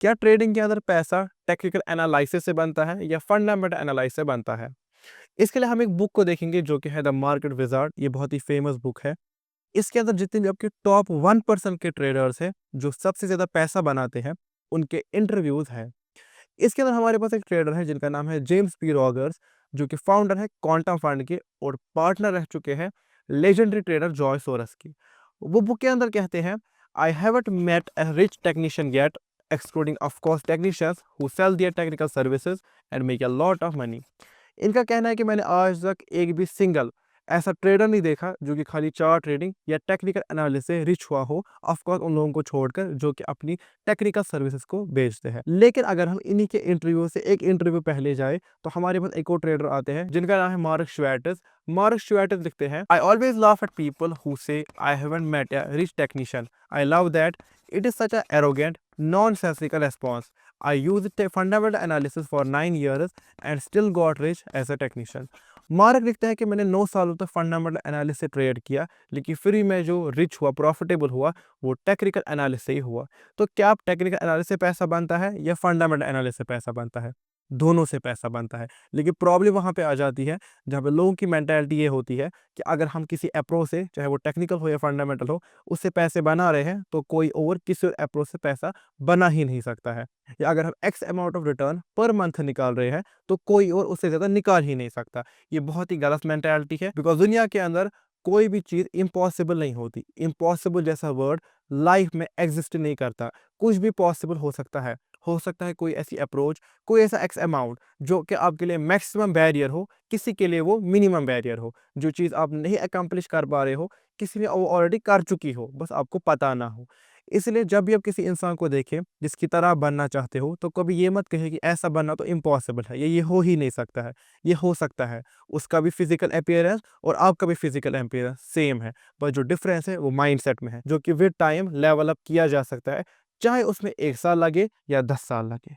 क्या ट्रेडिंग के अंदर पैसा टेक्निकल एनालिसिस से बनता है या फंडामेंटल एनालिसिस से बनता है? इसके लिए हम एक बुक को देखेंगे जो कि है द मार्केट विज़ार्ड। ये बहुत ही फेमस बुक है। इसके अंदर जितने भी आपके टॉप 1% के ट्रेडर्स हैं, जो सबसे ज़्यादा पैसा बनाते हैं, उनके इंटरव्यूज़ हैं। इसके अंदर हमारे पास एक ट्रेडर है जिनका नाम है जेम्स पी रॉगर्स, जो कि फाउंडर है क्वांटम फंड के और पार्टनर रह चुके हैं लेजेंडरी ट्रेडर जॉय सोरस की। वो बुक के अंदर कहते हैं, I haven't met a rich technician yet, excluding of course technicians who sell their technical services and make a lot of money. इनका कहना है कि मैंने आज तक एक भी सिंगल ऐसा ट्रेडर नहीं देखा जो कि खाली चार्ट ट्रेडिंग या टेक्निकल एनालिसिस से रिच हुआ हो, ऑफ कोर्स उन लोगों को छोड़कर जो कि अपनी टेक्निकल सर्विसेज को बेचते हैं। लेकिन अगर हम इन्हीं के इंटरव्यू से एक इंटरव्यू पहले जाए तो हमारे पास एक और ट्रेडर आते हैं जिनका नाम है मार्क श्वेटस। मार्क श्वेटस लिखते हैं, I always laugh at people who say I haven't met a rich technician. I love that it is such a arrogant nonsensical response. I used fundamental analysis for 9 years and still got rich as a technician. Mark लिखता है कि मैंने 9 सालों तक fundamental analysis से trade किया, लेकिन फिर ही मैं जो रिच हुआ, प्रॉफिटेबल हुआ, वो टेक्निकल एनालिसिस से ही हुआ। तो क्या आप टेक्निकल एनालिसिस से पैसा बनता है या फंडामेंटल एनालिसिस से पैसा बनता है? दोनों से पैसा बनता है। लेकिन प्रॉब्लम वहाँ पे आ जाती है जहाँ पे लोगों की मेंटालिटी ये होती है कि अगर हम किसी अप्रोच से, चाहे वो टेक्निकल हो या फंडामेंटल हो, उससे पैसे बना रहे हैं तो कोई और किसी और अप्रोच से पैसा बना ही नहीं सकता है। या अगर हम x amount of return per month निकाल रहे हैं तो कोई और उससे ज़्यादा निकाल ही नहीं सकता। ये बहुत ही गलत मेंटालिटी है, बिकॉज़ दुनिया के अंदर कोई भी चीज़ इम्पॉसिबल नहीं होती। इम्पॉसिबल जैसा वर्ड लाइफ में एग्ज़िस्ट नहीं करता। कुछ भी पॉसिबल हो सकता है। हो सकता है कोई ऐसी अप्रोच, कोई ऐसा एक्स अमाउंट जो कि आपके लिए मैक्सिमम बैरियर हो, किसी के लिए वो मिनिमम बैरियर हो। जो चीज़ आप नहीं अकम्प्लिश कर पा रहे हो, किसी ने वो ऑलरेडी कर चुकी हो, बस आपको पता ना हो। इसलिए जब भी आप किसी इंसान को देखें जिसकी तरह आप बनना चाहते हो, तो कभी ये मत कहिए कि ऐसा बनना तो इम्पॉसिबल है, ये हो ही नहीं सकता है। ये हो सकता है। उसका भी फिजिकल अपीयरेंस और आपका भी फिजिकल अपीयरेंस सेम है, पर जो डिफरेंस है वो माइंडसेट में है, जो कि विद टाइम लेवल अप किया जा सकता है, चाहे उसमें 1 साल लगे या 10 साल लगे।